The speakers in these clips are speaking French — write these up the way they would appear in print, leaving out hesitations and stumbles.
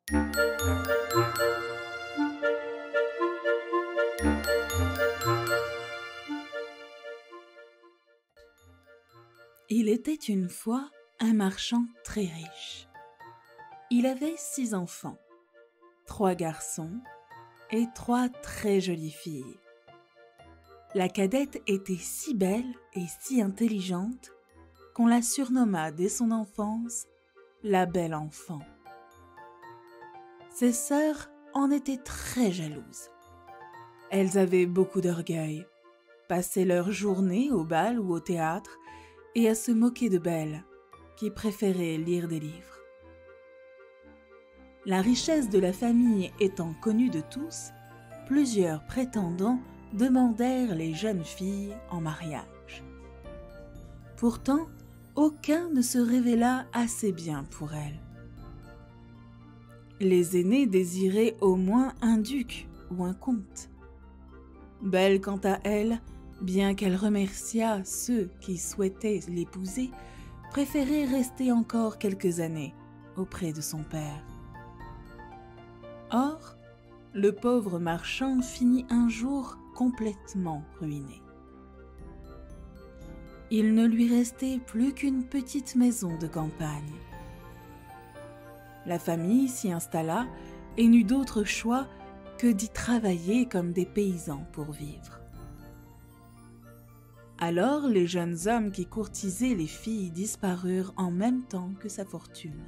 Il était une fois un marchand très riche. Il avait 6 enfants, 3 garçons et 3 très jolies filles. La cadette était si belle et si intelligente qu'on la surnomma dès son enfance la belle enfant. Ses sœurs en étaient très jalouses. Elles avaient beaucoup d'orgueil, passaient leur journée au bal ou au théâtre et à se moquer de Belle, qui préférait lire des livres. La richesse de la famille étant connue de tous, plusieurs prétendants demandèrent les jeunes filles en mariage. Pourtant, aucun ne se révéla assez bien pour elles. Les aînés désiraient au moins un duc ou un comte. Belle, quant à elle, bien qu'elle remerciât ceux qui souhaitaient l'épouser, préférait rester encore quelques années auprès de son père. Or, le pauvre marchand finit un jour complètement ruiné. Il ne lui restait plus qu'une petite maison de campagne. La famille s'y installa et n'eut d'autre choix que d'y travailler comme des paysans pour vivre. Alors les jeunes hommes qui courtisaient les filles disparurent en même temps que sa fortune.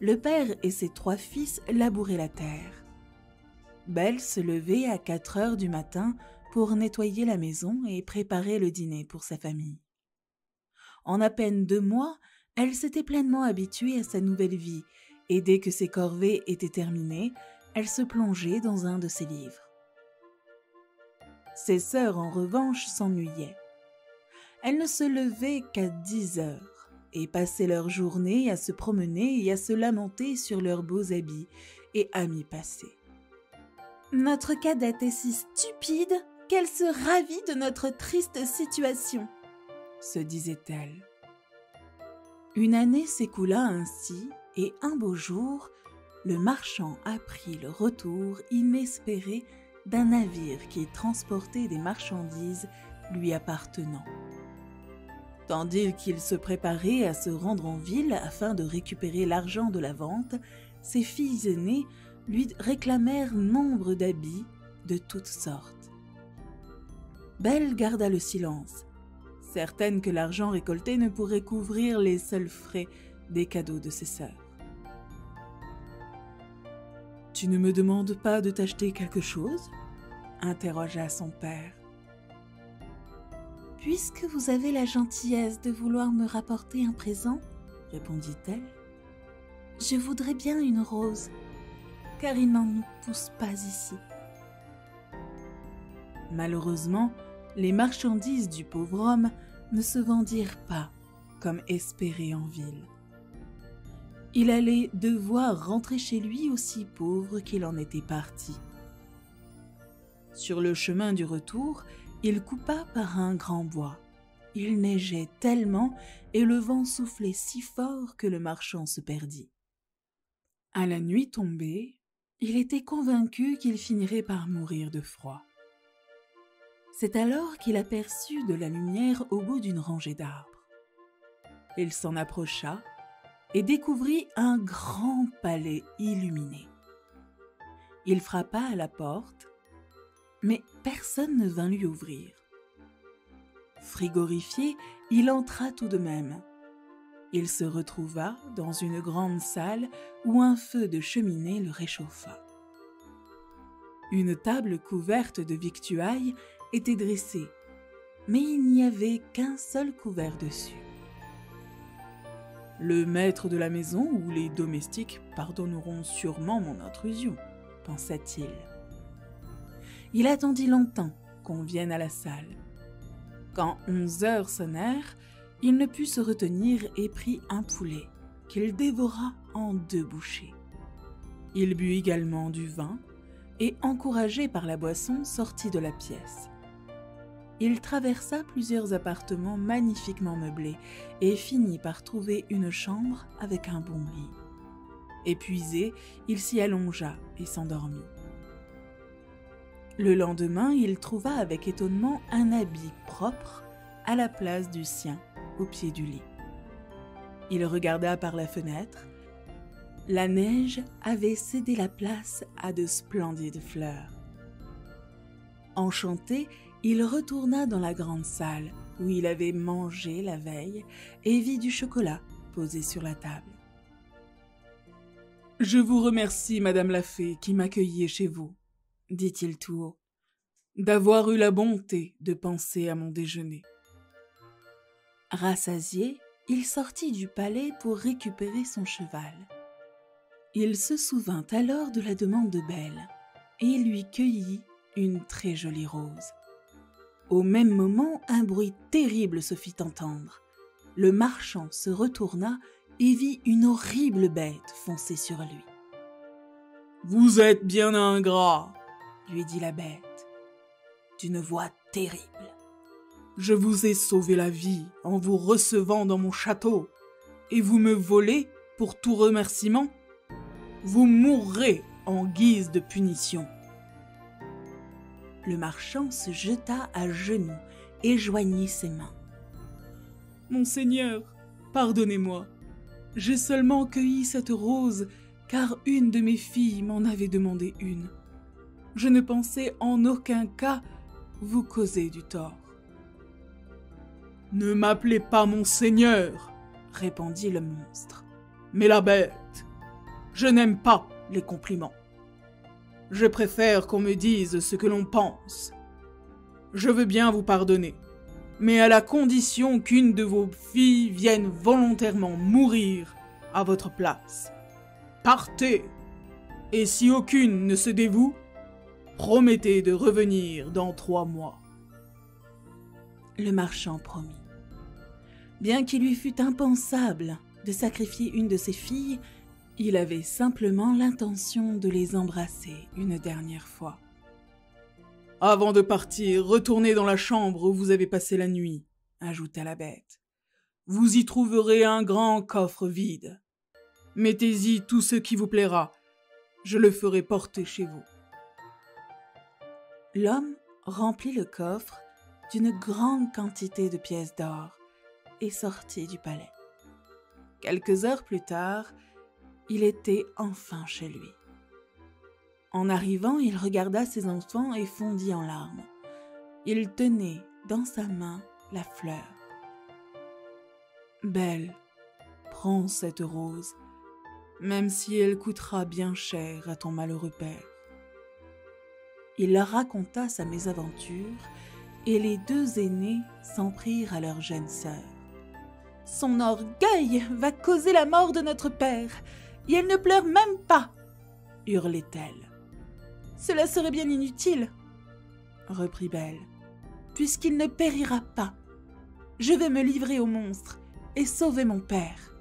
Le père et ses 3 fils labouraient la terre. Belle se levait à 4 heures du matin pour nettoyer la maison et préparer le dîner pour sa famille. En à peine 2 mois, elle s'était pleinement habituée à sa nouvelle vie et dès que ses corvées étaient terminées, elle se plongeait dans un de ses livres. Ses sœurs, en revanche, s'ennuyaient. Elles ne se levaient qu'à 10 heures et passaient leur journée à se promener et à se lamenter sur leurs beaux habits et amis passés. « Notre cadette est si stupide qu'elle se ravit de notre triste situation », se disait-elle. Une année s'écoula ainsi et un beau jour, le marchand apprit le retour inespéré d'un navire qui transportait des marchandises lui appartenant. Tandis qu'il se préparait à se rendre en ville afin de récupérer l'argent de la vente, ses filles aînées lui réclamèrent nombre d'habits de toutes sortes. Belle garda le silence, certaine que l'argent récolté ne pourrait couvrir les seuls frais des cadeaux de ses sœurs. « Tu ne me demandes pas de t'acheter quelque chose ?» interrogea son père. « Puisque vous avez la gentillesse de vouloir me rapporter un présent, répondit-elle, je voudrais bien une rose, car il n'en pousse pas ici. » Malheureusement, les marchandises du pauvre homme ne se vendirent pas comme espéré en ville. Il allait devoir rentrer chez lui aussi pauvre qu'il en était parti. Sur le chemin du retour, il coupa par un grand bois. Il neigeait tellement et le vent soufflait si fort que le marchand se perdit. À la nuit tombée, il était convaincu qu'il finirait par mourir de froid. C'est alors qu'il aperçut de la lumière au bout d'une rangée d'arbres. Il s'en approcha et découvrit un grand palais illuminé. Il frappa à la porte, mais personne ne vint lui ouvrir. Frigorifié, il entra tout de même. Il se retrouva dans une grande salle où un feu de cheminée le réchauffa. Une table couverte de victuailles était dressée, mais il n'y avait qu'un seul couvert dessus. Le maître de la maison ou les domestiques pardonneront sûrement mon intrusion, pensa-t-il. Il attendit longtemps qu'on vienne à la salle. Quand 11 heures sonnèrent, il ne put se retenir et prit un poulet qu'il dévora en 2 bouchées. Il but également du vin et, encouragé par la boisson, sortit de la pièce. Il traversa plusieurs appartements magnifiquement meublés et finit par trouver une chambre avec un bon lit. Épuisé, il s'y allongea et s'endormit. Le lendemain, il trouva avec étonnement un habit propre à la place du sien, au pied du lit. Il regarda par la fenêtre. La neige avait cédé la place à de splendides fleurs. Enchanté, il retourna dans la grande salle où il avait mangé la veille et vit du chocolat posé sur la table. « Je vous remercie, Madame la Fée, qui m'accueillait chez vous, » dit-il tout haut, « d'avoir eu la bonté de penser à mon déjeuner. » Rassasié, il sortit du palais pour récupérer son cheval. Il se souvint alors de la demande de Belle et lui cueillit une très jolie rose. Au même moment, un bruit terrible se fit entendre. Le marchand se retourna et vit une horrible bête foncer sur lui. « Vous êtes bien ingrat, » lui dit la bête, d'une voix terrible. « Je vous ai sauvé la vie en vous recevant dans mon château, et vous me volez pour tout remerciement? Vous mourrez en guise de punition. » Le marchand se jeta à genoux et joignit ses mains. « Monseigneur, pardonnez-moi. J'ai seulement cueilli cette rose car une de mes filles m'en avait demandé une. Je ne pensais en aucun cas vous causer du tort. »« Ne m'appelez pas monseigneur, » répondit le monstre, « mais la bête. Je n'aime pas les compliments. Je préfère qu'on me dise ce que l'on pense. Je veux bien vous pardonner, mais à la condition qu'une de vos filles vienne volontairement mourir à votre place. Partez, et si aucune ne se dévoue, promettez de revenir dans 3 mois. » Le marchand promit. Bien qu'il lui fût impensable de sacrifier une de ses filles, il avait simplement l'intention de les embrasser une dernière fois. « Avant de partir, retournez dans la chambre où vous avez passé la nuit, » ajouta la bête. « Vous y trouverez un grand coffre vide. Mettez-y tout ce qui vous plaira. Je le ferai porter chez vous. » L'homme remplit le coffre d'une grande quantité de pièces d'or et sortit du palais. Quelques heures plus tard, il était enfin chez lui. En arrivant, il regarda ses enfants et fondit en larmes. Il tenait dans sa main la fleur. « Belle, prends cette rose, même si elle coûtera bien cher à ton malheureux père. » Il leur raconta sa mésaventure et les 2 aînés s'en prirent à leur jeune sœur. « Son orgueil va causer la mort de notre père, et elle ne pleure même pas !» hurlait-elle. « Cela serait bien inutile, » reprit Belle, « puisqu'il ne périra pas. Je vais me livrer au monstre et sauver mon père. »